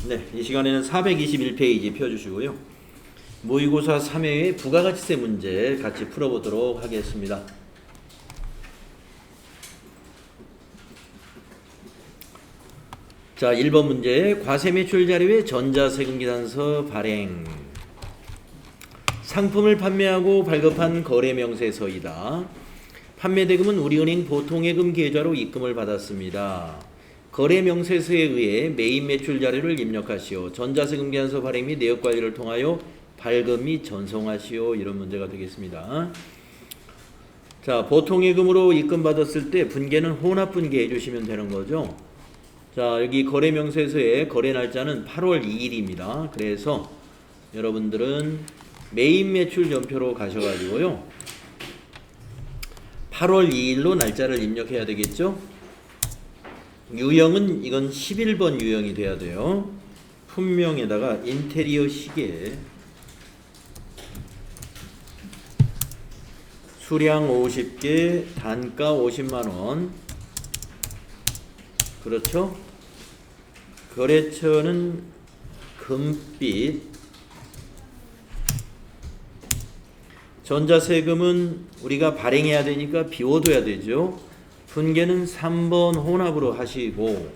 네, 이 시간에는 421페이지 펴주시고요. 모의고사 3회의 부가가치세 문제 같이 풀어보도록 하겠습니다. 자, 1번 문제. 과세매출 자료의 전자세금계산서 발행. 상품을 판매하고 발급한 거래명세서이다. 판매대금은 우리은행 보통예금 계좌로 입금을 받았습니다. 거래명세서에 의해 메인 매출 자료를 입력하시오. 전자세금계산서 발행 및 내역관리를 통하여 발급 및 전송하시오. 이런 문제가 되겠습니다. 자, 보통예금으로 입금받았을 때 분계는 혼합분계 해주시면 되는 거죠. 자, 여기 거래명세서의 거래 날짜는 8월 2일입니다. 그래서 여러분들은 메인 매출 전표로 가셔가지고요. 8월 2일로 날짜를 입력해야 되겠죠. 유형은 이건 11번 유형이 돼야 돼요. 품명에다가 인테리어 시계, 수량 50개, 단가 50만원. 그렇죠? 거래처는 금빛. 전자세금은 우리가 발행해야 되니까 비워둬야 되죠. 분계는 3번 혼합으로 하시고,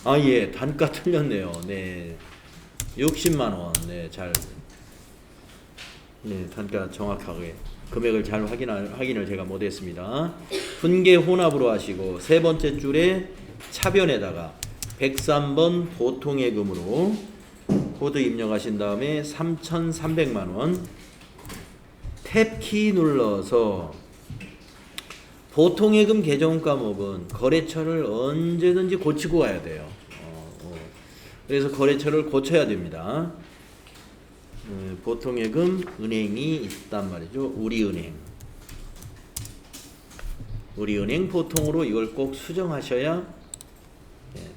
아, 예, 단가 틀렸네요. 네, 60만원. 네, 네, 단가 정확하게 금액을 잘 확인을 제가 못했습니다. 분계 혼합으로 하시고, 세 번째 줄에 차변에다가 103번 보통예금으로 코드 입력하신 다음에 3,300만원 탭키 눌러서 보통예금 계정 과목은 거래처를 언제든지 고치고 가야 돼요. 그래서 거래처를 고쳐야 됩니다. 보통예금 은행이 있단 말이죠. 우리은행 보통으로 이걸 꼭 수정하셔야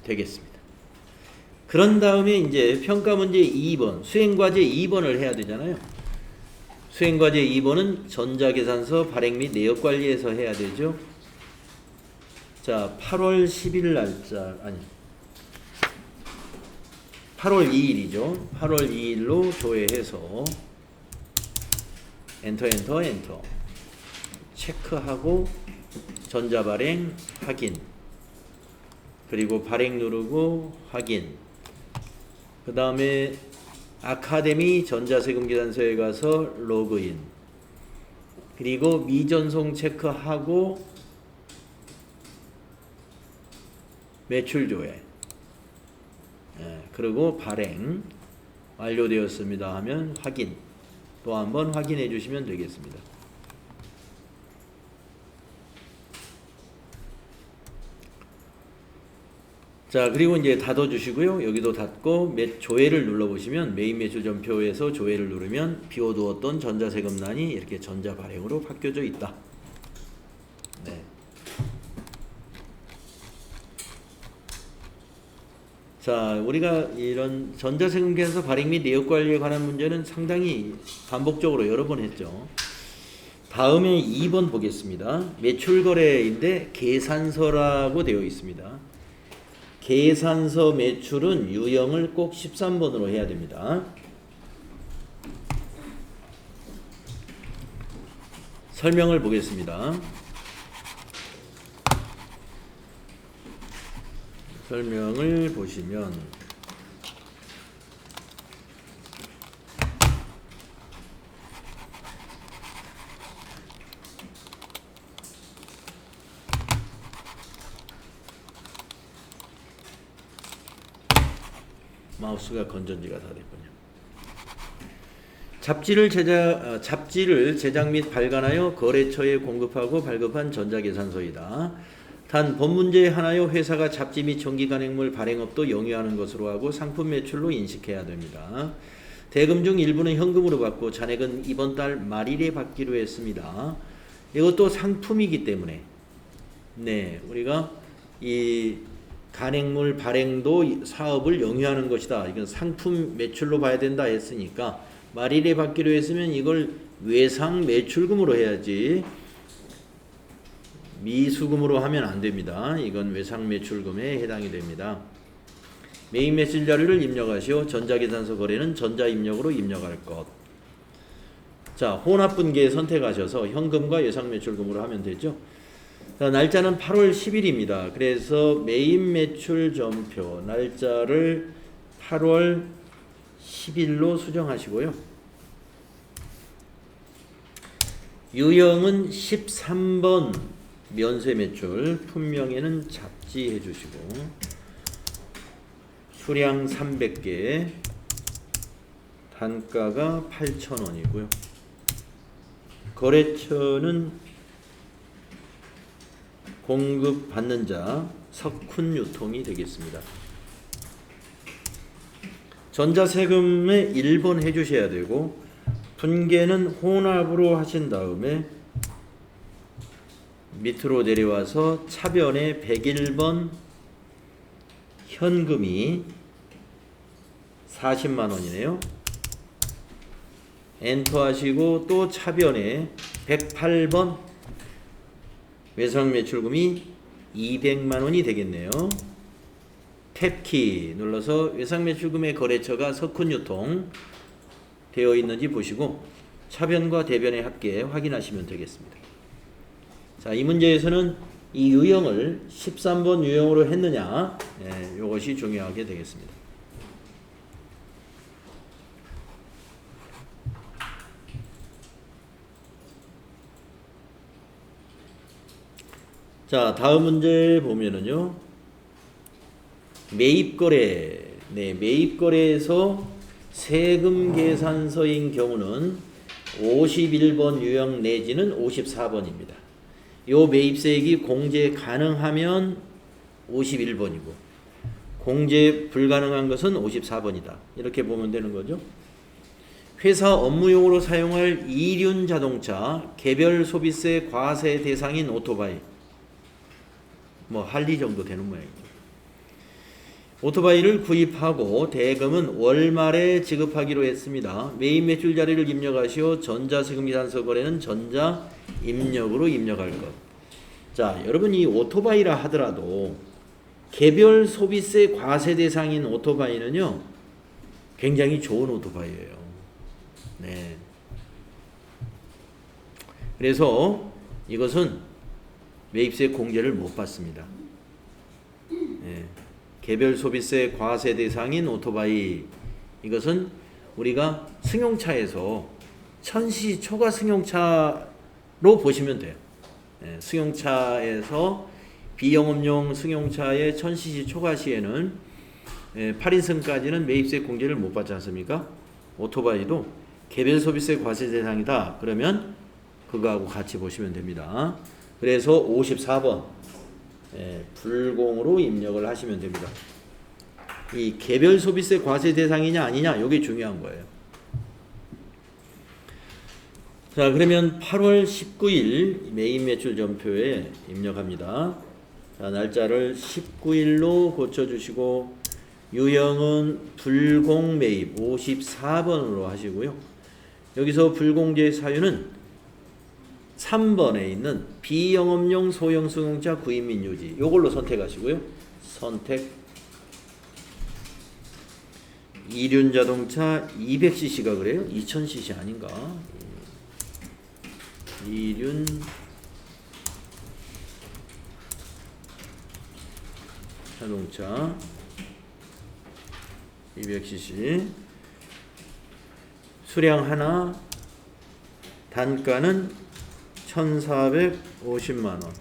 되겠습니다. 그런 다음에 이제 평가문제 2번, 수행과제 2번을 해야 되잖아요. 수행과제 2번은 전자계산서 발행 및 내역관리에서 해야 되죠. 자, 8월 10일 날짜, 아니 8월 2일이죠. 8월 2일로 조회해서 엔터 체크하고 전자발행 확인, 그리고 발행 누르고 확인, 그 다음에 아카데미 전자세금계산서에 가서 로그인, 그리고 미전송 체크하고 매출 조회, 그리고 발행 완료되었습니다 하면 확인, 또 한번 확인해 주시면 되겠습니다. 자, 그리고 이제 닫아주시고요. 여기도 닫고 조회를 눌러보시면 메인 매출 전표에서 조회를 누르면 비워두었던 전자세금란이 이렇게 전자발행으로 바뀌어져 있다. 네. 자, 우리가 이런 전자세금계산서 발행 및 내역관리에 관한 문제는 상당히 반복적으로 여러 번 했죠. 다음에 2번 보겠습니다. 매출거래인데 계산서라고 되어 있습니다. 계산서 매출은 유형을 꼭 13번으로 해야 됩니다. 설명을 보겠습니다. 설명을 보시면 마우스가 건전지가 다 됐군요. 잡지를 제작 및 발간하여 거래처에 공급하고 발급한 전자계산서이다. 단 본문제에 한하여 회사가 잡지 및 정기간행물 발행업도 영위하는 것으로 하고 상품 매출로 인식해야 됩니다. 대금 중 일부는 현금으로 받고 잔액은 이번 달 말일에 받기로 했습니다. 이것도 상품이기 때문에 네, 우리가 이 간행물 발행도 사업을 영위하는 것이다. 이건 상품 매출로 봐야 된다 했으니까 말일에 받기로 했으면 이걸 외상 매출금으로 해야지 미수금으로 하면 안 됩니다. 이건 외상매출금에 해당이 됩니다. 메인 매출 자료를 입력하시오. 전자계산서 거래는 전자입력으로 입력할 것. 자, 혼합분계 선택하셔서 현금과 예상매출금으로 하면 되죠. 자, 날짜는 8월 10일입니다. 그래서 메인 매출 전표 날짜를 8월 10일로 수정하시고요. 유형은 13번 면세 매출, 품명에는 잡지 해주시고, 수량 300개, 단가가 8,000원이고요. 거래처는 공급받는 자 석훈유통이 되겠습니다. 전자세금에 1번 해주셔야 되고, 분계는 혼합으로 하신 다음에 밑으로 내려와서 차변에 101번 현금이 40만 원이네요. 엔터 하시고 또 차변에 108번 외상매출금이 200만 원이 되겠네요. 탭키 눌러서 외상매출금의 거래처가 석훈유통 되어 있는지 보시고 차변과 대변의 합계 확인하시면 되겠습니다. 자, 이 문제에서는 이 유형을 13번 유형으로 했느냐, 이것이 중요하게 되겠습니다. 자, 다음 문제 보면은요, 매입거래, 매입거래에서 세금 계산서인 경우는 51번 유형 내지는 54번입니다. 요 매입세액이 공제 가능하면 51번이고 공제 불가능한 것은 54번이다. 이렇게 보면 되는 거죠. 회사 업무용으로 사용할 이륜 자동차 개별 소비세 과세 대상인 오토바이, 뭐 할리 정도 되는 모양이죠. 오토바이를 구입하고 대금은 월말에 지급하기로 했습니다. 메인 매출 자료를 입력하시오. 전자세금 계산서 거래는 전자입력으로 입력할 것. 자, 여러분 이 오토바이라 하더라도 개별 소비세 과세 대상인 오토바이는요, 굉장히 좋은 오토바이예요. 네. 그래서 이것은 매입세 공제를 못 받습니다. 네. 개별 소비세 과세 대상인 오토바이, 이것은 우리가 승용차에서 1000cc 초과 승용차로 보시면 돼요. 네, 승용차에서 비영업용 승용차의 1000cc 초과 시에는 8인승까지는 매입세 공제를 못 받지 않습니까? 오토바이도 개별 소비세 과세 대상이다. 그러면 그거하고 같이 보시면 됩니다. 그래서 54번 불공으로 입력을 하시면 됩니다. 이 개별 소비세 과세 대상이냐 아니냐, 이게 중요한 거예요. 자, 그러면 8월 19일 메인 매출 전표에 입력합니다. 자, 날짜를 19일로 고쳐주시고 유형은 불공 매입 54번으로 하시고요. 여기서 불공제 사유는 3번에 있는 비영업용 소형 승용차 구입 및 유지, 요걸로 선택하시고요. 선택. 이륜 자동차 200cc가 그래요? 2000cc 아닌가? 이륜 자동차 200cc, 수량 하나, 단가는 1450만원.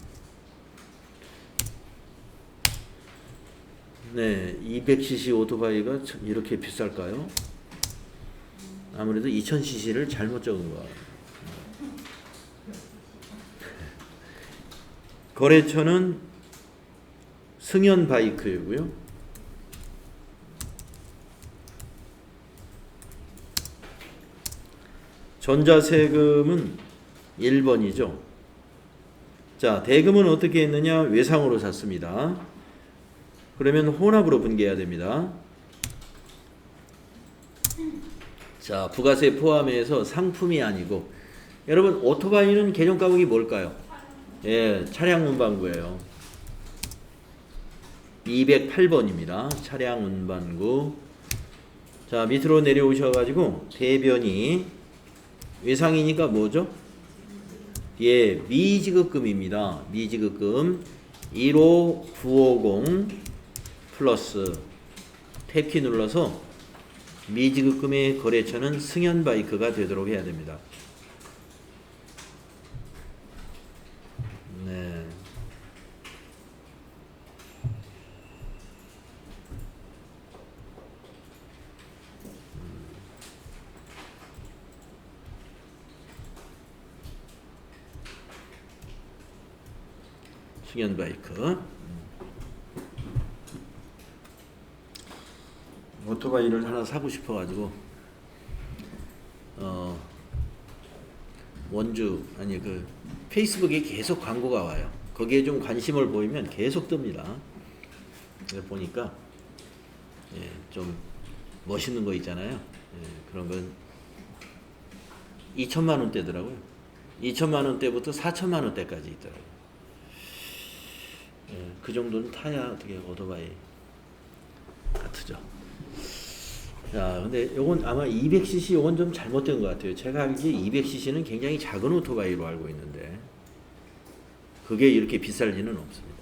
네, 200cc 오토바이가 이렇게 비쌀까요? 아무래도 2000cc를 잘못 적은 거예요. 거래처는 승연 바이크이고요. 전자세금은 1번이죠. 자, 대금은 어떻게 했느냐? 외상으로 샀습니다. 그러면 혼합으로 분개해야 됩니다. 자, 부가세 포함해서 상품이 아니고, 여러분 오토바이는 개정 가격이 뭘까요? 예, 차량 운반구예요. 208번입니다. 차량 운반구. 자, 밑으로 내려오셔가지고 대변이 외상이니까 뭐죠? 예, 미지급금입니다. 미지급금 15950 플러스 탭키 눌러서 미지급금의 거래처는 승현바이크가 되도록 해야 됩니다. 네. 승현바이크. 오토바이를 하나 사고 싶어가지고 원주 아니 그 페이스북에 계속 광고가 와요. 거기에 좀 관심을 보이면 계속 뜹니다. 그래서 보니까 예, 좀 멋있는 거 있잖아요. 예, 그런 건 2천만 원대더라고요. 2천만 원대부터 4천만 원대까지 있더라고요. 예, 그 정도는 타야 어떻게 오토바이 같으죠. 자, 근데 요건 아마 200cc 요건 좀 잘못된 것 같아요. 제가 알기에 200cc는 굉장히 작은 오토바이로 알고 있는데 그게 이렇게 비쌀 리는 없습니다.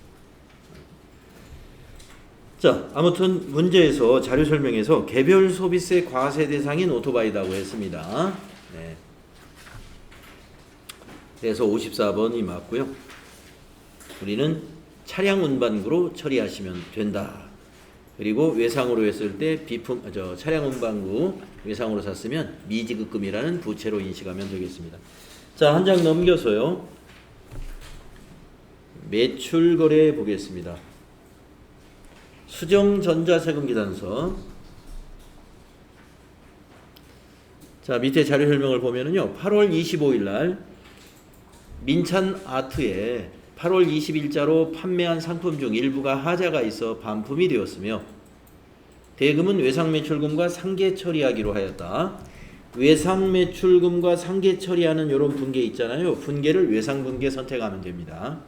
자, 아무튼 문제에서 자료 설명에서 개별 소비세 과세 대상인 오토바이라고 했습니다. 네. 그래서 54번이 맞고요. 우리는 차량 운반구로 처리하시면 된다. 그리고 외상으로 했을 때 차량 운반구 외상으로 샀으면 미지급금이라는 부채로 인식하면 되겠습니다. 자, 한 장 넘겨서요. 매출 거래 보겠습니다. 수정 전자세금 계산서. 자, 밑에 자료 설명을 보면은요. 8월 25일 날 민찬 아트에 8월 20일자로 판매한 상품 중 일부가 하자가 있어 반품이 되었으며 대금은 외상매출금과 상계 처리하기로 하였다. 외상매출금과 상계 처리하는 이런 분계 있잖아요. 분계를 외상분계 선택하면 됩니다.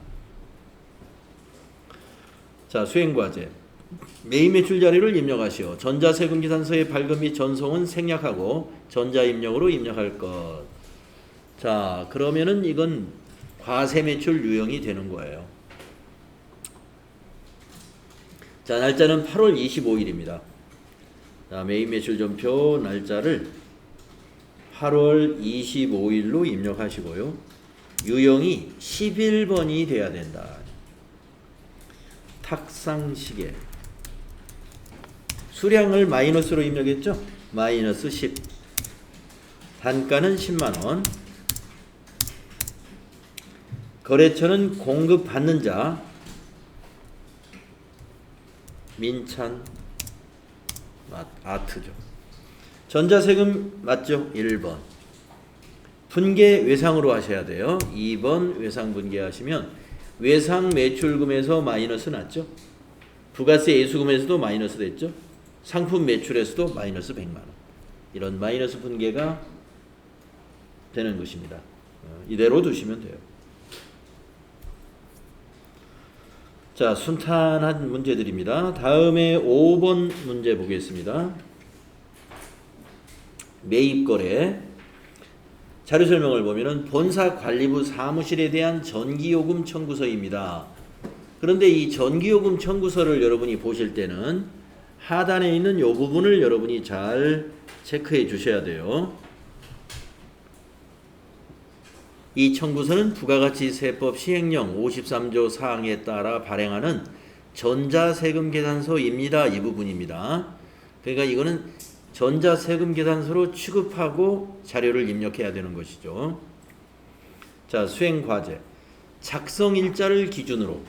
자, 수행과제. 매입매출 자료를 입력하시오. 전자세금 계산서의 발급 및 전송은 생략하고 전자입력으로 입력할 것. 자, 그러면은 이건 과세매출 유형이 되는 거예요. 자, 날짜는 8월 25일입니다. 자, 매입매출 전표 날짜를 8월 25일로 입력하시고요. 유형이 11번이 돼야 된다. 탁상시계. 수량을 마이너스로 입력했죠? 마이너스 10. 단가는 10만원. 거래처는 공급받는 자 민찬 아트죠. 전자세금 맞죠? 1번. 분계 외상으로 하셔야 돼요. 2번 외상 분계하시면 외상 매출금에서 마이너스 났죠. 부가세 예수금에서도 마이너스 됐죠. 상품 매출에서도 마이너스 100만원. 이런 마이너스 분계가 되는 것입니다. 이대로 두시면 돼요. 자, 순탄한 문제들입니다. 다음에 5번 문제 보겠습니다. 매입거래. 자료 설명을 보면은 본사 관리부 사무실에 대한 전기요금 청구서입니다. 그런데 이 전기요금 청구서를 여러분이 보실 때는 하단에 있는 이 부분을 여러분이 잘 체크해 주셔야 돼요. 이 청구서는 부가가치세법 시행령 53조 사항에 따라 발행하는 전자세금 계산서입니다. 이 부분입니다. 그러니까 이거는 전자세금 계산서로 취급하고 자료를 입력해야 되는 것이죠. 자, 수행과제. 작성일자를 기준으로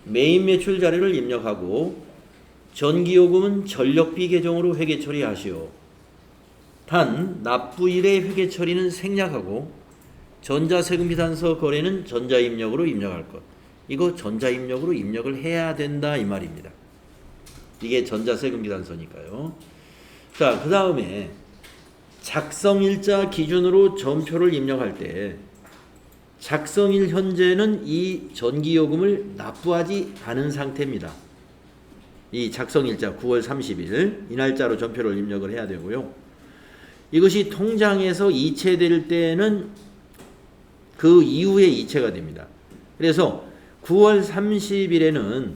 매입매출 자료를 입력하고 전기요금은 전력비 계정으로 회계 처리하시오. 단 납부일의 회계 처리는 생략하고 전자세금 계산서 거래는 전자입력으로 입력할 것. 이거 전자입력으로 입력을 해야 된다 이 말입니다. 이게 전자세금 계산서니까요. 자, 그 다음에 작성일자 기준으로 전표를 입력할 때 작성일 현재는 이 전기요금을 납부하지 않은 상태입니다. 이 작성일자 9월 30일 이 날짜로 전표를 입력을 해야 되고요. 이것이 통장에서 이체될 때는 그 이후에 이체가 됩니다. 그래서 9월 30일에는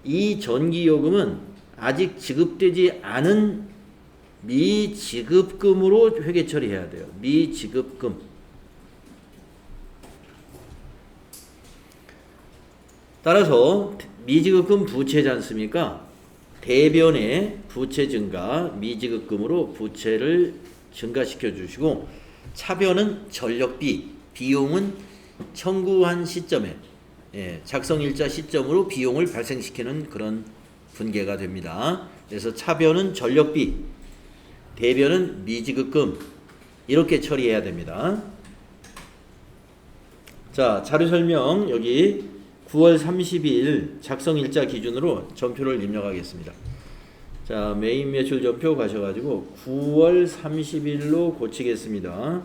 이 전기요금은 아직 지급되지 않은 미지급금으로 회계 처리해야 돼요. 미지급금. 따라서 미지급금 부채지 않습니까? 대변의 부채 증가, 미지급금으로 부채를 증가시켜 주시고, 차변은 전력비, 비용은 청구한 시점에 작성일자 시점으로 비용을 발생시키는 그런 분계가 됩니다. 그래서 차변은 전력비, 대변은 미지급금, 이렇게 처리해야 됩니다. 자, 자료 설명 여기 9월 30일 작성일자 기준으로 전표를 입력하겠습니다. 자, 메인 매출 전표 가셔가지고 9월 30일로 고치겠습니다.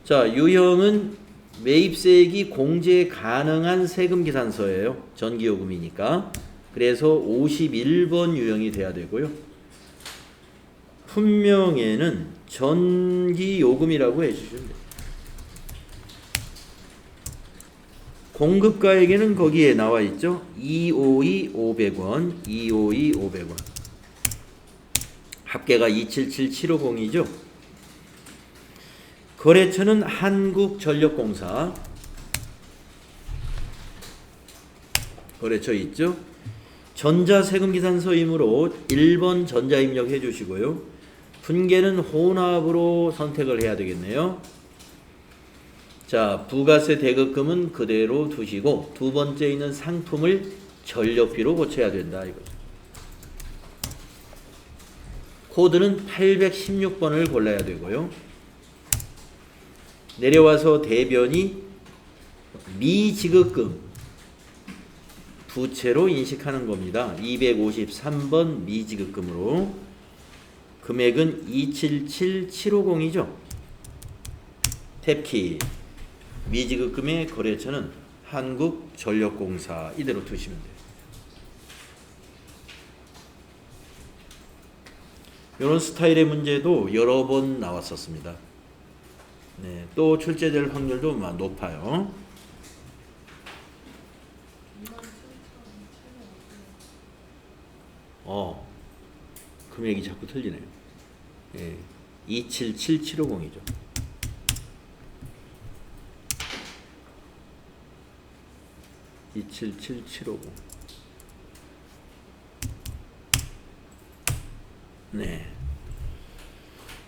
자, 유형은 매입세액이 공제 가능한 세금계산서예요. 전기요금이니까. 그래서 51번 유형이 돼야 되고요. 품명에는 전기요금이라고 해주시면 돼요. 공급가액에는 거기에 나와 있죠. 252 500원, 252 500원. 합계가 277750이죠. 거래처는 한국전력공사. 거래처 있죠. 전자세금계산서이므로 1번 전자 입력해 주시고요. 분계는 혼합으로 선택을 해야 되겠네요. 자, 부가세 대급금은 그대로 두시고 두 번째 있는 상품을 전력비로 고쳐야 된다 이거죠. 코드는 816번을 골라야 되고요. 내려와서 대변이 미지급금 부채로 인식하는 겁니다. 253번 미지급금으로. 금액은 277750이죠. 탭키. 미지급금의 거래처는 한국전력공사 이대로 두시면 돼요. 이런 스타일의 문제도 여러 번 나왔었습니다. 네, 또 출제될 확률도 높아요. 금액이 자꾸 틀리네요. 네, 277750이죠. 네.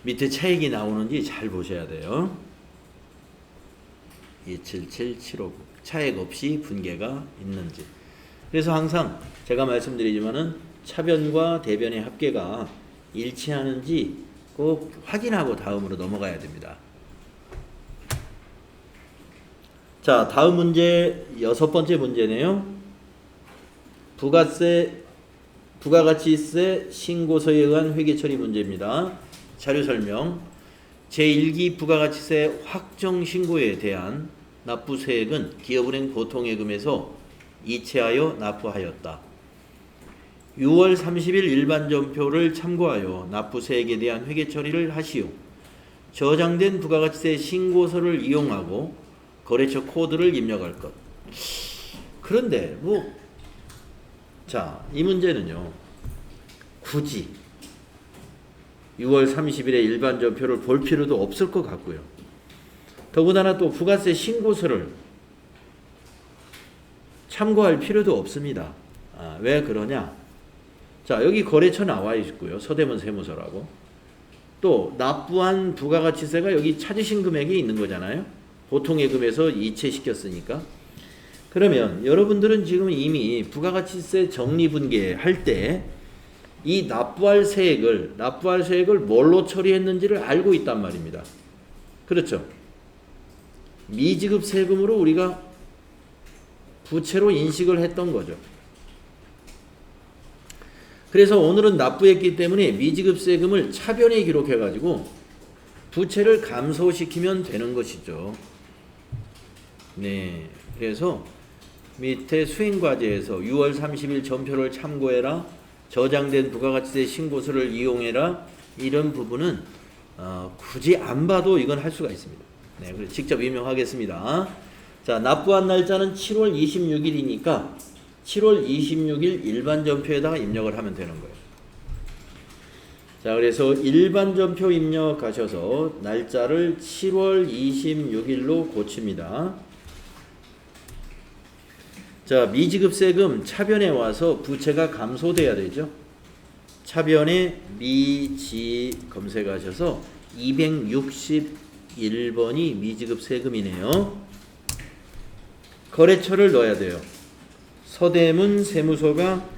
밑에 차액이 나오는지 잘 보셔야 돼요. 277759. 차액 없이 분계가 있는지. 그래서 항상 제가 말씀드리지만은 차변과 대변의 합계가 일치하는지 꼭 확인하고 다음으로 넘어가야 됩니다. 자, 다음 문제 6번째 문제네요. 부가가치세 신고서에 의한 회계처리 문제입니다. 자료 설명. 제1기 부가가치세 확정 신고에 대한 납부세액은 기업은행 보통예금에서 이체하여 납부하였다. 6월 30일 일반전표를 참고하여 납부세액에 대한 회계처리를 하시오. 저장된 부가가치세 신고서를 이용하고 거래처 코드를 입력할 것. 그런데 자, 이 문제는요. 굳이 6월 30일에 일반전표를 볼 필요도 없을 것 같고요. 더군다나 또 부가세 신고서를 참고할 필요도 없습니다. 왜 그러냐? 자, 여기 거래처 나와 있고요. 서대문 세무서라고. 또 납부한 부가가치세가 여기 찾으신 금액이 있는 거잖아요. 보통예금에서 이체시켰으니까. 그러면 여러분들은 지금 이미 부가가치세 정리분계 할 때 이 납부할 세액을 뭘로 처리했는지를 알고 있단 말입니다. 그렇죠? 미지급 세금으로 우리가 부채로 인식을 했던 거죠. 그래서 오늘은 납부했기 때문에 미지급 세금을 차변에 기록해가지고 부채를 감소시키면 되는 것이죠. 네, 그래서 밑에 수행과제에서 6월 30일 전표를 참고해라, 저장된 부가가치세 신고서를 이용해라, 이런 부분은 굳이 안 봐도 이건 할 수가 있습니다. 네, 그래서 직접 임명하겠습니다. 자, 납부한 날짜는 7월 26일이니까 7월 26일 일반 전표에다가 입력을 하면 되는 거예요. 자, 그래서 일반 전표 입력하셔서 날짜를 7월 26일로 고칩니다. 자, 미지급 세금 차변에 와서 부채가 감소돼야 되죠. 차변에 미지 검색하셔서 261번이 미지급 세금이네요. 거래처를 넣어야 돼요. 서대문 세무서가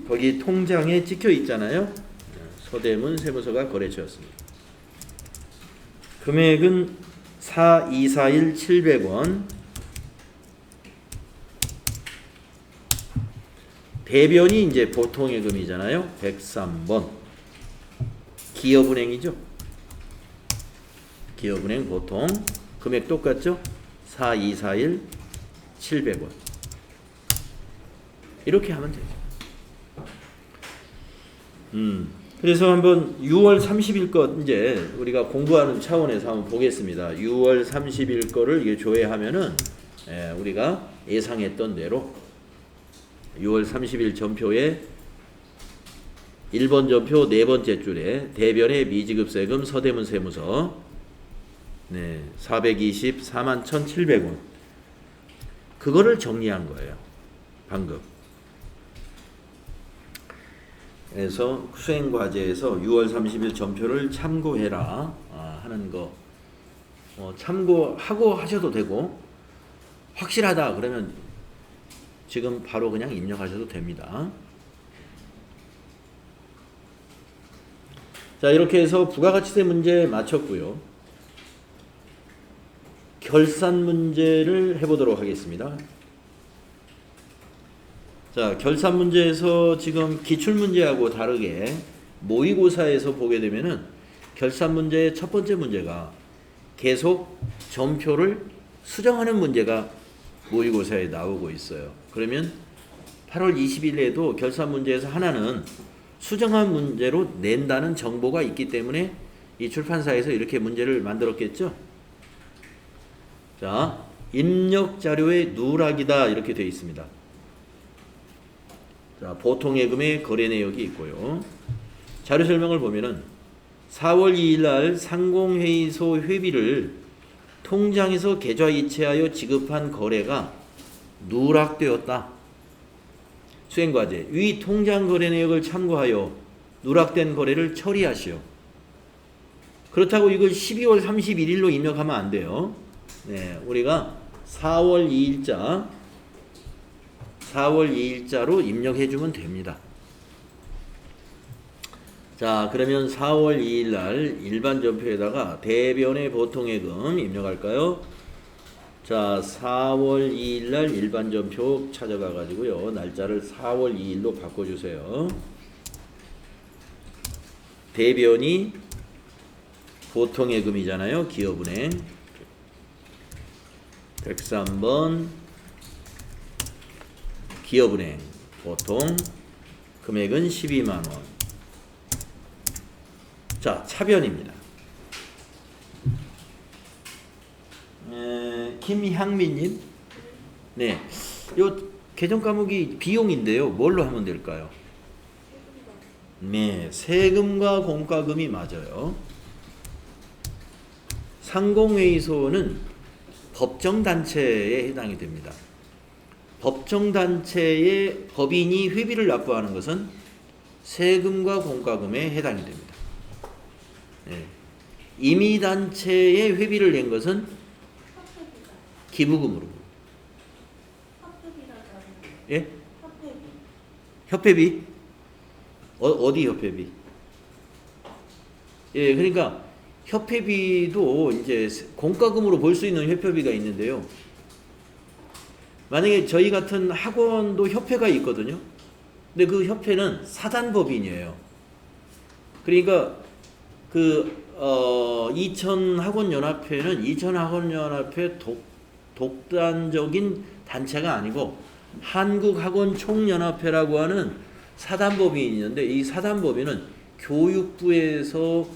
거기 통장에 찍혀 있잖아요. 서대문 세무서가 거래처였습니다. 금액은 4241 700원. 대변이 이제 보통예금이잖아요. 103번. 기업은행이죠. 기업은행 보통. 금액 똑같죠? 4241 700원. 이렇게 하면 되죠. 그래서 한번 6월 30일 것 이제 우리가 공부하는 차원에서 한번 보겠습니다. 6월 30일 거를 이게 조회하면은 우리가 예상했던 대로 6월 30일 전표에 1번 전표 네 번째 줄에 대변의 미지급세금 서대문 세무서 424만 1,700원 그거를 정리한 거예요. 방금. 그래서 수행과제에서 6월 30일 전표를 참고해라 하는 거 참고하고 하셔도 되고 확실하다 그러면 지금 바로 그냥 입력하셔도 됩니다. 자, 이렇게 해서 부가가치세 문제 마쳤고요. 결산 문제를 해보도록 하겠습니다. 자, 결산 문제에서 지금 기출문제하고 다르게 모의고사에서 보게 되면은 결산 문제의 첫 번째 문제가 계속 전표를 수정하는 문제가 모의고사에 나오고 있어요. 그러면 8월 20일에도 결산 문제에서 하나는 수정한 문제로 낸다는 정보가 있기 때문에 이 출판사에서 이렇게 문제를 만들었겠죠. 자, 입력 자료의 누락이다 이렇게 되어 있습니다. 자, 보통예금의 거래 내역이 있고요. 자료 설명을 보면은 4월 2일 날 상공회의소 회비를 통장에서 계좌 이체하여 지급한 거래가 누락되었다. 수행과제. 위 통장 거래 내역을 참고하여 누락된 거래를 처리하시오. 그렇다고 이걸 12월 31일로 입력하면 안 돼요. 네, 우리가 4월 2일자로 입력해 주면 됩니다. 자, 그러면 4월 2일 날 일반 전표에다가 대변의 보통예금 입력할까요? 자, 4월 2일 날 일반 전표 찾아가 가지고요. 날짜를 4월 2일로 바꿔 주세요. 대변이 보통예금이잖아요. 기업은행 103번 기업은행 보통 금액은 12만 원. 자, 차변입니다. 김향민님, 네, 요 개정 과목이 비용인데요. 뭘로 하면 될까요? 네, 세금과 공과금이 맞아요. 상공회의소는 법정단체에 해당이 됩니다. 법정단체의 법인이 회비를 납부하는 것은 세금과 공과금에 해당이 됩니다. 네. 임의단체의 회비를 낸 것은 기부금으로. 예? 협회비? 어디 협회비? 예, 그러니까 협회비도 이제 공과금으로 볼 수 있는 협회비가 있는데요. 만약에 저희 같은 학원도 협회가 있거든요. 근데 그 협회는 사단법인이에요. 그러니까 그 이천학원연합회는 이천학원연합회 독단적인 단체가 아니고 한국학원총연합회라고 하는 사단법인이 있는데 이 사단법인은 교육부에서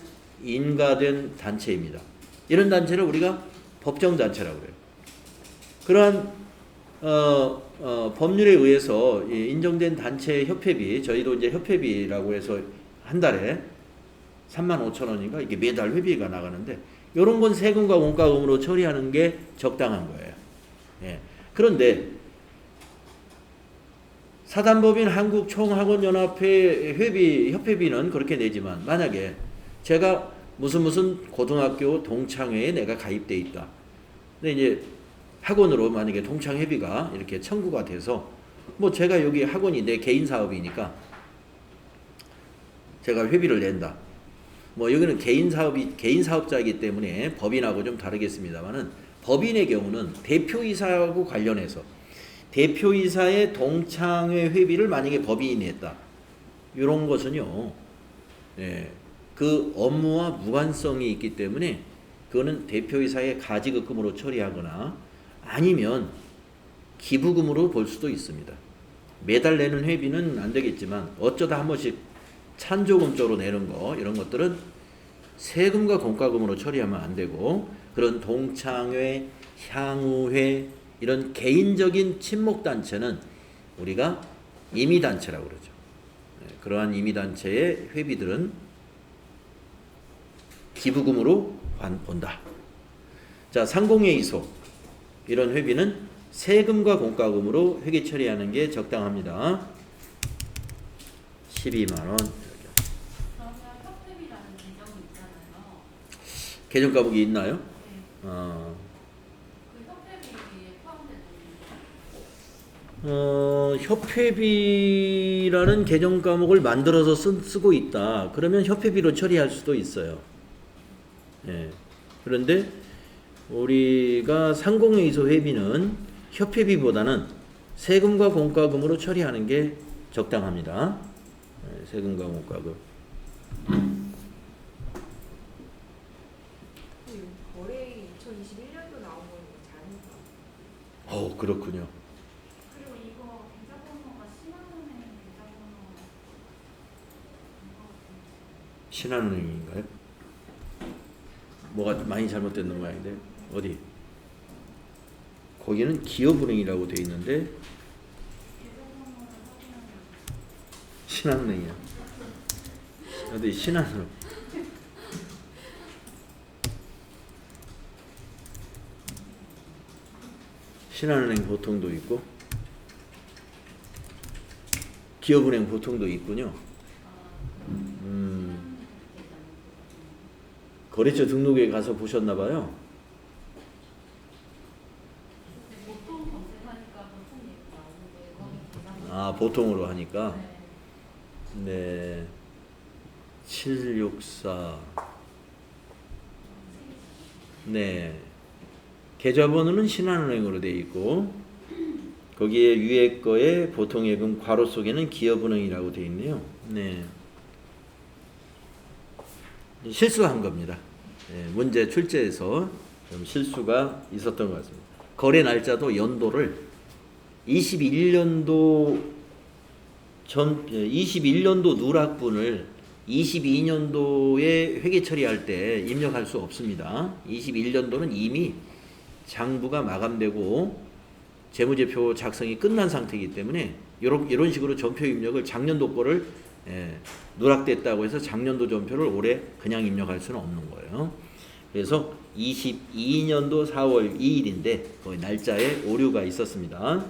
인가된 단체입니다. 이런 단체를 우리가 법정단체라고 해요. 그러한 법률에 의해서 인정된 단체 협회비, 저희도 이제 협회비라고 해서 한 달에 35,000원인가 이게 매달 회비가 나가는데 이런 건 세금과 원가금으로 처리하는 게 적당한 거예요. 예. 그런데 사단법인 한국총학원연합회 협회비는 그렇게 내지만 만약에 제가 무슨 고등학교 동창회에 내가 가입돼 있다. 근데 이제 학원으로 만약에 동창회비가 이렇게 청구가 돼서 뭐 제가 여기 학원이 내 개인 사업이니까 제가 회비를 낸다. 뭐 여기는 개인 사업자이기 때문에 법인하고 좀 다르겠습니다만은 법인의 경우는 대표이사하고 관련해서 대표이사의 동창회 회비를 만약에 법인이 냈다. 이런 것은요. 예, 그 업무와 무관성이 있기 때문에 그거는 대표이사의 가지급금으로 처리하거나 아니면 기부금으로 볼 수도 있습니다. 매달 내는 회비는 안 되겠지만 어쩌다 한 번씩 찬조금 쪽으로 내는 거 이런 것들은 세금과 공과금으로 처리하면 안 되고 그런 동창회, 향후회 이런 개인적인 친목단체는 우리가 임의단체라고 그러죠. 그러한 임의단체의 회비들은 기부금으로 본다. 자, 상공회의소 이런 회비는 세금과 공과금으로 회계 처리하는 게 적당합니다. 12만 원. 그러면 협회비라는 계정이 있잖아요. 계정 과목이 있나요? 네. 그 협회비에 포함되는 협회비라는 계정 과목을 만들어서 쓰고 있다. 그러면 협회비로 처리할 수도 있어요. 예. 그런데 우리가 상공회의소 회비는 협회비보다는 세금과 공과금으로 처리하는 게 적당합니다. 예, 세금과 공과금. 거래액이 2021년도 나온 건 잘못다. 그렇군요. 그리고 이거 계좌번호가 신한은행 계좌번호 신한은행인가요? 뭐가 많이 잘못된 모양인데 어디? 거기는 기업은행이라고 돼 있는데 신한은행이야. 어디 신한은행? 신한은행 보통도 있고 기업은행 보통도 있군요. 거래처 등록에 가서 보셨나 봐요. 보통 검색하니까 보통 얘기 나오는데 거기 계좌번호 아, 보통으로 하니까. 네. 764. 네. 계좌번호는 신한은행으로 되어 있고 거기에 위에 거에 보통예금 괄호 속에는 기업은행이라고 되어 있네요. 네. 실수한 겁니다. 네, 문제 출제에서 좀 실수가 있었던 것 같습니다. 거래 날짜도 연도를 21년도 누락분을 22년도에 회계 처리할 때 입력할 수 없습니다. 21년도는 이미 장부가 마감되고 재무제표 작성이 끝난 상태이기 때문에 이런 식으로 전표 입력을 작년도 거를 누락됐다고 해서 작년도 전표를 올해 그냥 입력할 수는 없는 거예요. 그래서 22년도 4월 2일인데 거의 날짜에 오류가 있었습니다.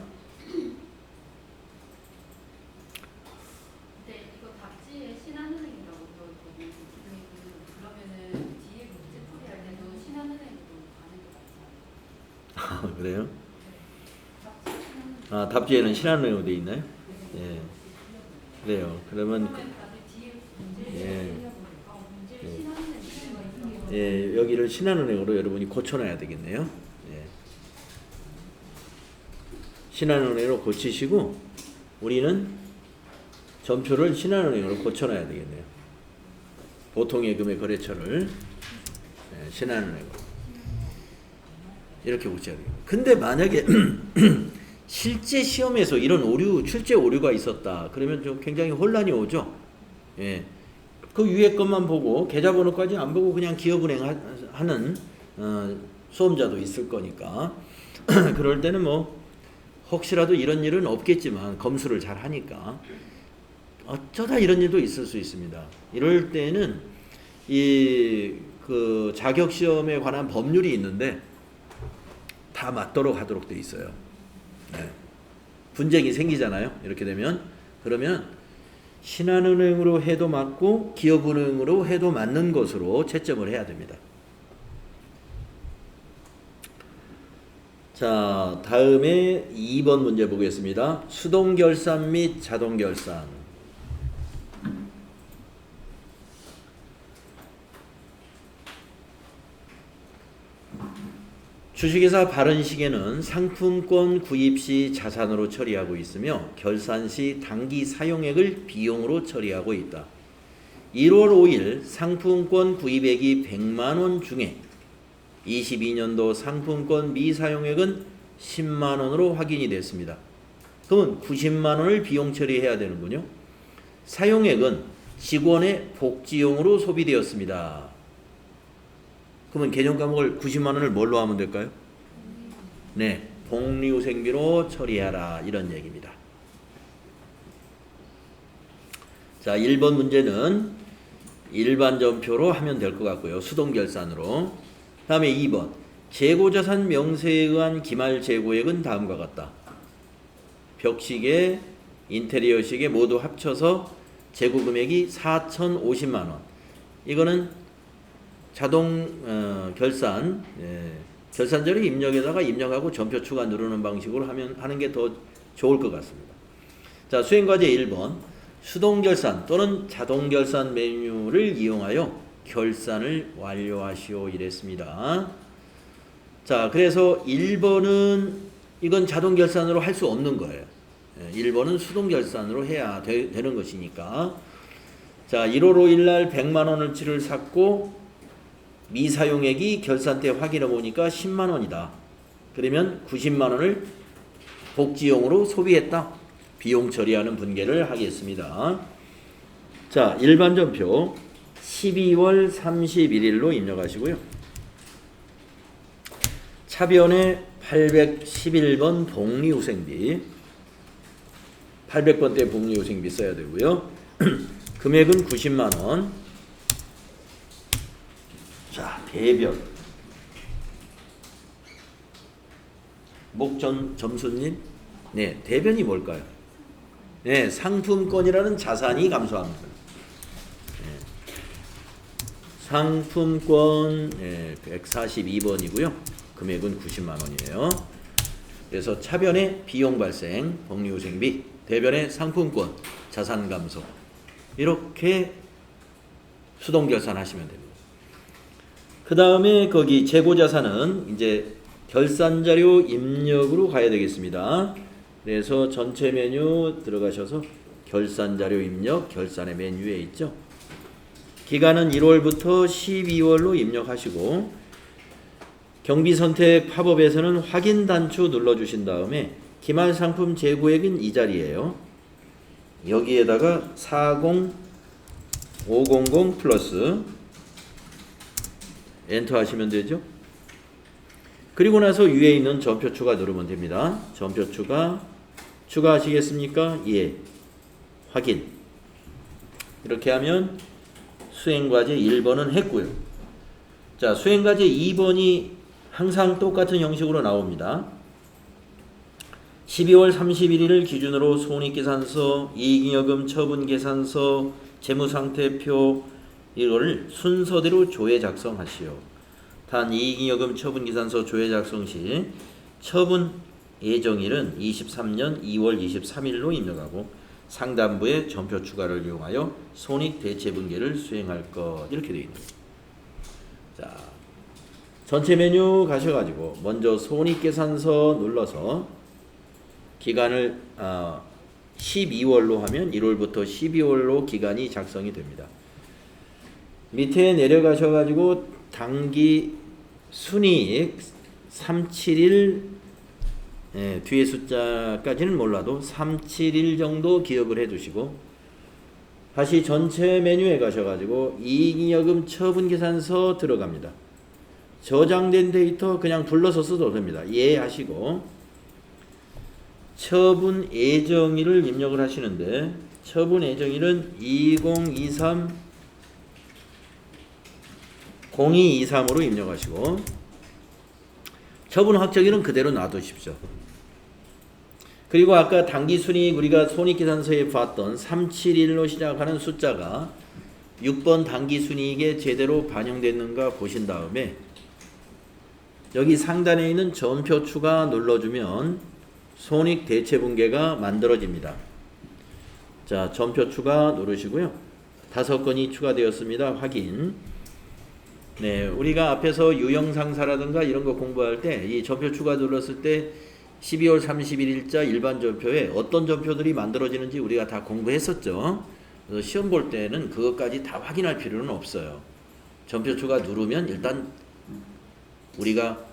네, 이거 답지에 신한은행이라고 들어있거든요. 그러면은 뒤에 문제 처리할 때도 신한은행으로 가는 게 맞지 않아요? 아, 그래요? 답지 신한은행. 아, 답지에는 신한은행으로 되어 있나요? 예. 그래요. 그러면 다들 뒤에 문제를 예. 문제를 신한은행 문제가 있어서 예, 여기를 신한은행으로 여러분이 고쳐놔야 되겠네요. 예. 신한은행으로 고치시고 우리는 전표를 신한은행으로 고쳐놔야 되겠네요. 보통예금의 거래처를 신한은행 이렇게 붙여야 돼요. 근데 만약에 실제 시험에서 이런 오류, 출제 오류가 있었다. 그러면 좀 굉장히 혼란이 오죠. 예. 그 위에 것만 보고 계좌번호까지 안 보고 그냥 기업은행 하는 수험자도 있을 거니까 그럴 때는 뭐 혹시라도 이런 일은 없겠지만 검수를 잘 하니까 어쩌다 이런 일도 있을 수 있습니다. 이럴 때는 그 자격 시험에 관한 법률이 있는데 다 맞도록 하도록 돼 있어요. 네. 분쟁이 생기잖아요. 이렇게 되면 그러면 신한은행으로 해도 맞고 기업은행으로 해도 맞는 것으로 채점을 해야 됩니다. 자, 다음에 2번 문제 보겠습니다. 수동결산 및 자동결산. 주식회사 바른시계는 상품권 구입 시 자산으로 처리하고 있으며 결산 시 당기 사용액을 비용으로 처리하고 있다. 1월 5일 상품권 구입액이 100만 원 중에 22년도 상품권 미사용액은 10만 원으로 확인이 됐습니다. 그러면 90만 원을 비용 처리해야 되는군요. 사용액은 직원의 복지용으로 소비되었습니다. 그러면 개정 과목을 90만 원을 뭘로 하면 될까요? 네, 복리후생비로 처리하라 이런 얘기입니다. 자, 1번 문제는 일반 전표로 하면 될 것 같고요. 수동결산으로. 다음에 2번 재고자산 명세에 의한 기말 재고액은 다음과 같다. 벽시계, 인테리어 시계 모두 합쳐서 재고 금액이 4,050만 원. 이거는 자동 결산, 결산자료 입력에다가 입력하고 전표 추가 누르는 방식으로 하는 게 더 좋을 것 같습니다. 자, 수행과제 1번 수동결산 또는 자동결산 메뉴를 이용하여 결산을 완료하시오 이랬습니다. 자, 그래서 1번은 이건 자동결산으로 할 수 없는 거예요. 1번은 수동결산으로 해야 되는 것이니까. 자, 1월 5일 날 100만 원어치를 샀고 미사용액이 결산 때 확인해 보니까 10만 원이다. 그러면 90만 원을 복지용으로 소비했다. 비용 처리하는 분계를 하겠습니다. 자, 일반 전표 12월 31일로 입력하시고요. 차변에 811번 복리후생비 800번대 복리후생비 써야 되고요. 금액은 90만 원. 자, 대변. 목전 점수님. 네, 대변이 뭘까요? 네, 상품권이라는 자산이 감소합니다. 네. 상품권 142번이고요. 금액은 90만 원이에요. 그래서 차변의 비용 발생, 복리후생비, 대변의 상품권, 자산 감소. 이렇게 수동 결산하시면 됩니다. 그 다음에 거기 재고자산은 이제 결산자료 입력으로 가야 되겠습니다. 그래서 전체 메뉴 들어가셔서 결산자료 입력, 결산의 메뉴에 있죠. 기간은 1월부터 12월로 입력하시고 경비선택 팝업에서는 확인 단추 눌러주신 다음에 기말상품 재고액은 이 자리예요. 여기에다가 40500 플러스 엔터 하시면 되죠. 그리고 나서 위에 있는 전표 추가 누르면 됩니다. 전표 추가하시겠습니까? 예. 확인. 이렇게 하면 수행과제 1번은 했고요. 자, 수행과제 2번이 항상 똑같은 형식으로 나옵니다. 12월 31일을 기준으로 손익계산서, 이익잉여금 처분계산서, 재무상태표 이거를 순서대로 조회 작성하시오. 단 이익잉여금 처분계산서 조회 작성 시 처분 예정일은 23년 2월 23일로 입력하고 상단부에 전표 추가를 이용하여 손익 대체분계를 수행할 것 이렇게 되어 있는 거예요. 자, 전체 메뉴 가셔가지고 먼저 손익계산서 눌러서 기간을 12월로 하면 1월부터 12월로 기간이 작성이 됩니다. 밑에 내려가셔가지고 당기 순이익 371 뒤에 숫자까지는 몰라도 371 정도 기억을 해 두시고 다시 전체 메뉴에 가셔가지고 이익잉여금 처분계산서 들어갑니다. 저장된 데이터 그냥 불러서 써도 됩니다. 이해하시고 처분 예정일을 입력을 하시는데 처분 예정일은 2023 0223으로 입력하시고 처분 확정일은 그대로 놔두십시오. 그리고 아까 당기순이익 우리가 손익계산서에 봤던 371로 시작하는 숫자가 6번 당기순이익에 제대로 반영됐는가 보신 다음에 여기 상단에 있는 전표 추가 눌러주면 손익 대체분계가 만들어집니다. 자, 전표 추가 누르시고요. 5건이 추가되었습니다. 확인. 네, 우리가 앞에서 유형상사라든가 이런 거 공부할 때 이 전표 추가 눌렀을 때 12월 31일자 일반 전표에 어떤 전표들이 만들어지는지 우리가 다 공부했었죠. 그래서 시험 볼 때는 그것까지 다 확인할 필요는 없어요. 전표 추가 누르면 일단 우리가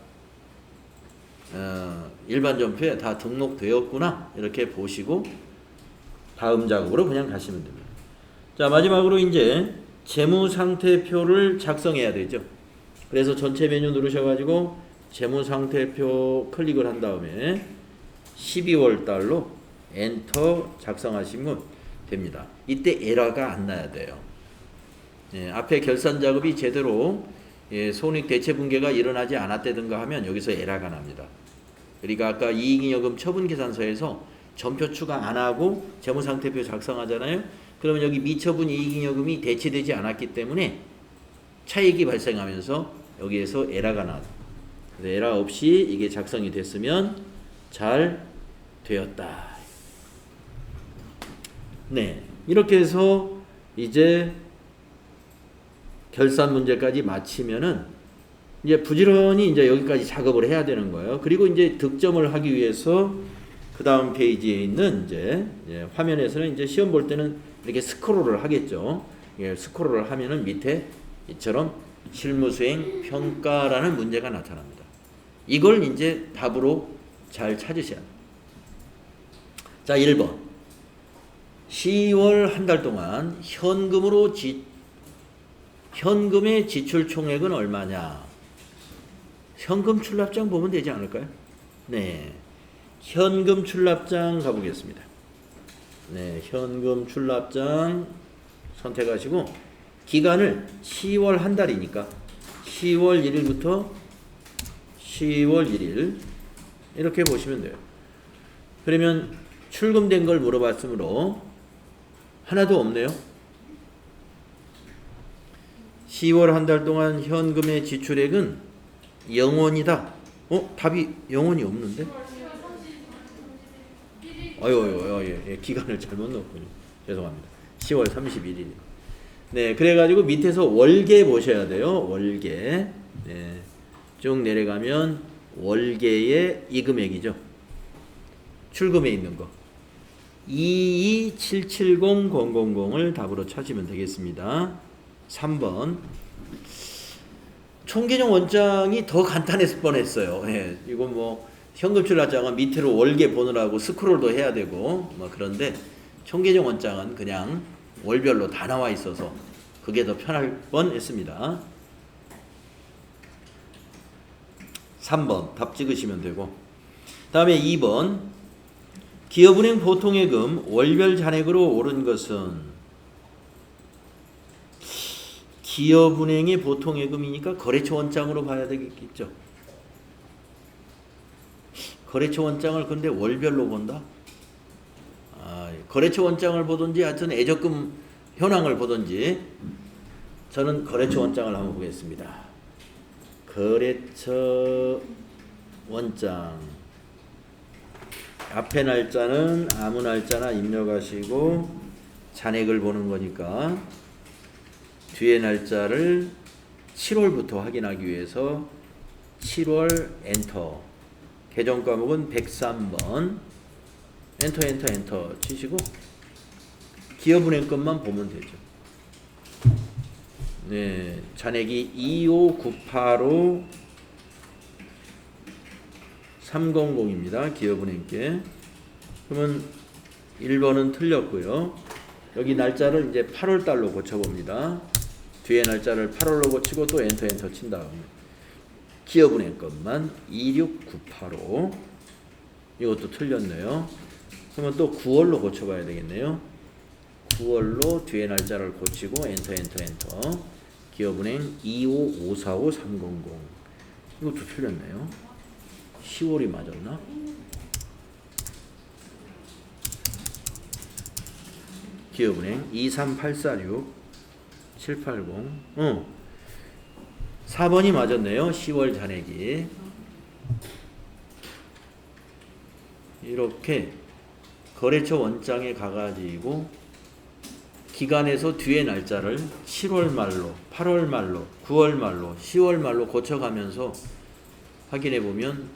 일반 전표에 다 등록되었구나 이렇게 보시고 다음 작업으로 그냥 가시면 됩니다. 자, 마지막으로 이제 재무상태표를 작성해야 되죠. 그래서 전체 메뉴 누르셔가지고 재무상태표 클릭을 한 다음에 12월 달로 엔터 작성하시면 됩니다. 이때 에러가 안 나야 돼요. 앞에 결산 작업이 제대로 손익 대체 분계가 일어나지 않았다든가 하면 여기서 에러가 납니다. 그러니까 아까 이익잉여금 처분계산서에서 전표 추가 안 하고 재무상태표 작성하잖아요. 그러면 여기 미처분 이익잉여금이 대체되지 않았기 때문에 차익이 발생하면서 여기에서 에러가 나와요. 에러 없이 이게 작성이 됐으면 잘 되었다. 네, 이렇게 해서 이제 결산 문제까지 마치면은 이제 부지런히 이제 여기까지 작업을 해야 되는 거예요. 그리고 이제 득점을 하기 위해서 그 다음 페이지에 있는 이제 화면에서는 이제 시험 볼 때는 이렇게 스크롤을 하겠죠. 스크롤을 하면은 밑에 이처럼 실무수행 평가라는 문제가 나타납니다. 이걸 이제 답으로 잘 찾으셔야 합니다. 자, 1번. 10월 한 달 동안 현금의 지출 총액은 얼마냐? 현금 출납장 보면 되지 않을까요? 네. 현금 출납장 가보겠습니다. 네, 현금 출납장 선택하시고 기간을 10월 한 달이니까 10월 1일부터 10월 1일 이렇게 보시면 돼요. 그러면 출금된 걸 물어봤으므로 하나도 없네요. 10월 한 달 동안 현금의 지출액은 0원이다. 답이 0원이 없는데? 예, 기간을 잘못 넣었군요. 죄송합니다. 10월 31일. 네, 그래가지고 밑에서 월계 보셔야 돼요. 월계. 네, 쭉 내려가면 월계의 이 금액이죠. 출금에 있는 거. 22770,000을 답으로 찾으면 되겠습니다. 3번. 총계정 원장이 더 간단했을 뻔했어요. 예, 이거 뭐 현금 출납장은 밑으로 월계 보느라고 스크롤도 해야 되고 뭐 그런데 총계정 원장은 그냥 월별로 다 나와 있어서 그게 더 편할 뻔했습니다. 3번 답 찍으시면 되고 다음에 2번 기업은행 보통예금 월별 잔액으로 오른 것은 기업은행의 보통예금이니까 거래처 원장으로 봐야 되겠죠. 거래처 원장을 근데 월별로 본다? 거래처 원장을 보든지 하여튼 애적금 현황을 보든지 저는 거래처 원장을 한번 보겠습니다. 거래처 원장 앞에 날짜는 아무 날짜나 입력하시고 잔액을 보는 거니까 뒤에 날짜를 7월부터 확인하기 위해서 7월 엔터 계정 과목은 103번 엔터 치시고 기업은행 것만 보면 되죠. 네, 잔액이 25985 300입니다. 기업은행께. 그러면 1번은 틀렸고요. 여기 날짜를 이제 8월 달로 고쳐봅니다. 뒤에 날짜를 8월로 고치고 또 엔터 친 다음에 기업은행 것만 26985 이것도 틀렸네요. 그러면 또 9월로 고쳐봐야 되겠네요. 9월로 뒤에 날짜를 고치고 엔터 기업은행 25545 이것도 틀렸네요. 10월이 맞았나? 기업은행 23846 780 4번이 맞았네요. 10월 잔액이 이렇게 거래처 원장에 가가지고 기간에서 뒤에 날짜를 7월 말로 8월 말로 9월 말로 10월 말로 고쳐가면서 확인해 보면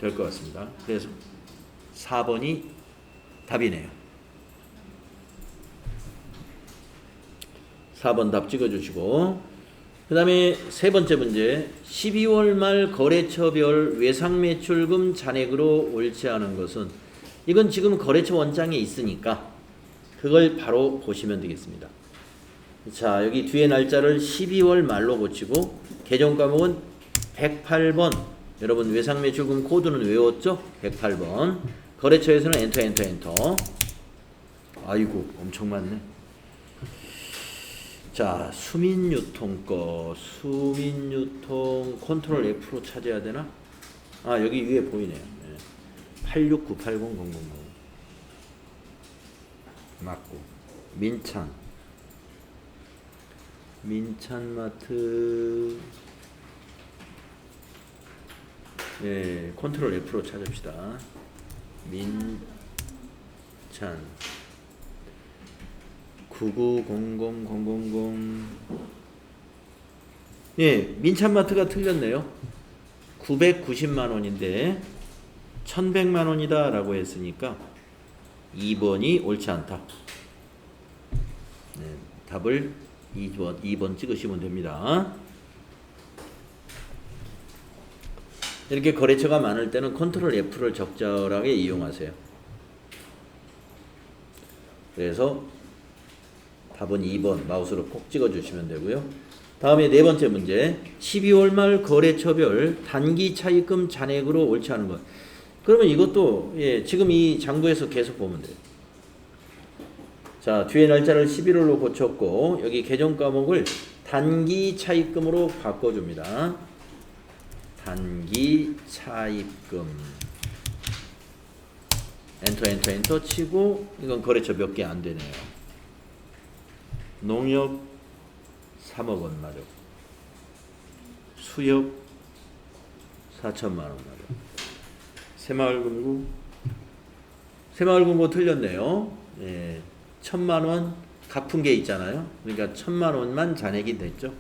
될 것 같습니다. 그래서 4번이 답이네요. 4번 답 찍어주시고 그 다음에 세 번째 문제 12월 말 거래처별 외상매출금 잔액으로 옳지 않은 것은 이건 지금 거래처 원장에 있으니까 그걸 바로 보시면 되겠습니다. 자 여기 뒤에 날짜를 12월 말로 고치고 계정 과목은 108번 여러분 외상매출금 코드는 외웠죠? 108번 거래처에서는 엔터 아이고 엄청 많네. 자 수민유통 수민유통 컨트롤 F로 찾아야 되나? 아 여기 위에 보이네요. 8698000 맞고 민찬마트 네, 컨트롤 F로 찾읍시다. 민찬 9900000 예, 민찬마트가 틀렸네요. 990만 원인데 1100만 원이다 라고 했으니까 2번이 옳지 않다. 네, 답을 2번 찍으시면 됩니다. 이렇게 거래처가 많을 때는 컨트롤 F를 적절하게 이용하세요. 그래서 답은 2번 마우스로 콕 찍어주시면 되고요. 다음에 네 번째 문제 12월 말 거래처별 단기 차입금 잔액으로 옳지 않은 것. 그러면 이것도 예, 지금 이 장부에서 계속 보면 돼요. 자 뒤에 날짜를 11월로 고쳤고 여기 계정 과목을 단기 차입금으로 바꿔줍니다. 단기 차입금 엔터 치고 이건 거래처 몇 개 안 되네요. 농협 3억 원 맞아. 수협 4천만 원 맞아. 새마을금고 틀렸네요. 예, 1000만 원 갚은 게 있잖아요. 그러니까 1000만 원만 잔액이 됐죠.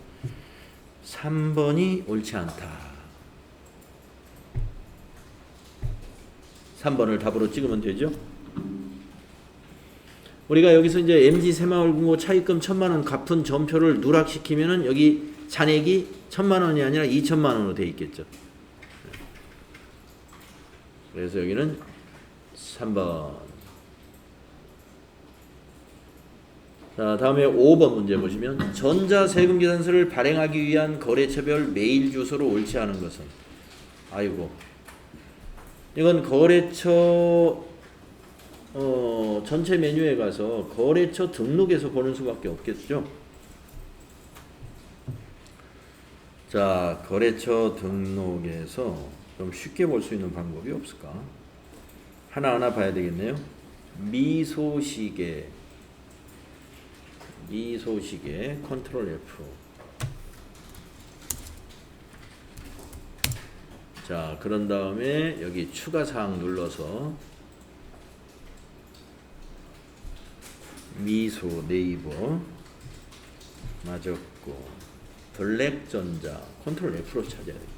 3번이 옳지 않다. 3번을 답으로 찍으면 되죠. 우리가 여기서 이제 MG 새마을금고 차입금 1000만 원 갚은 점표를 누락시키면은 여기 잔액이 1000만 원이 아니라 2000만 원으로 돼 있겠죠. 그래서 여기는 3번. 자, 다음에 5번 문제 보시면 전자세금계산서를 발행하기 위한 거래처별 메일 주소로 옳지 않은 것은 아이고 이건 거래처 전체 메뉴에 가서 거래처 등록에서 보는 수밖에 없겠죠. 자, 거래처 등록에서 좀 쉽게 볼 수 있는 방법이 없을까? 하나하나 봐야 되겠네요. 미소시계 컨트롤 F. 자, 그런 다음에 여기 추가 사항 눌러서 미소 네이버 맞았고 블랙전자 컨트롤 F로 찾아야 돼요.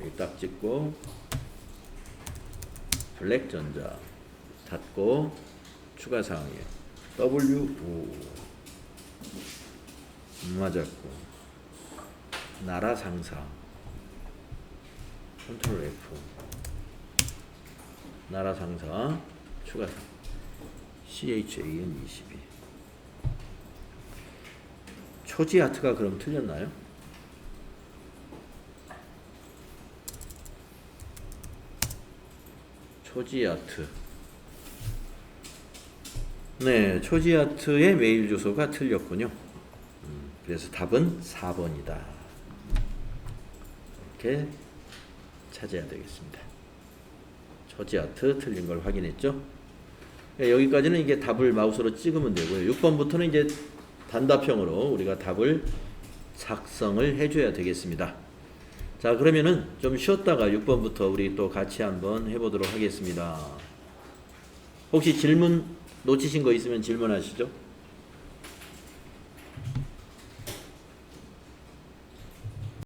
여기 딱 찍고 블랙전자 닫고 추가 사항이에요. W5 맞았고. 나라 상사. 컨트롤 F. 나라 상사. 추가상. CHAN 22. 초지아트가 그럼 틀렸나요? 초지아트. 네, 초지아트의 메일 주소가 틀렸군요. 그래서 답은 4번이다. 이렇게 찾아야 되겠습니다. 초지아트 틀린 걸 확인했죠? 네, 여기까지는 이게 답을 마우스로 찍으면 되고요. 6번부터는 이제 단답형으로 우리가 답을 작성을 해줘야 되겠습니다. 자, 그러면은 좀 쉬었다가 6번부터 우리 또 같이 한번 해보도록 하겠습니다. 혹시 질문 놓치신 거 있으면 질문하시죠.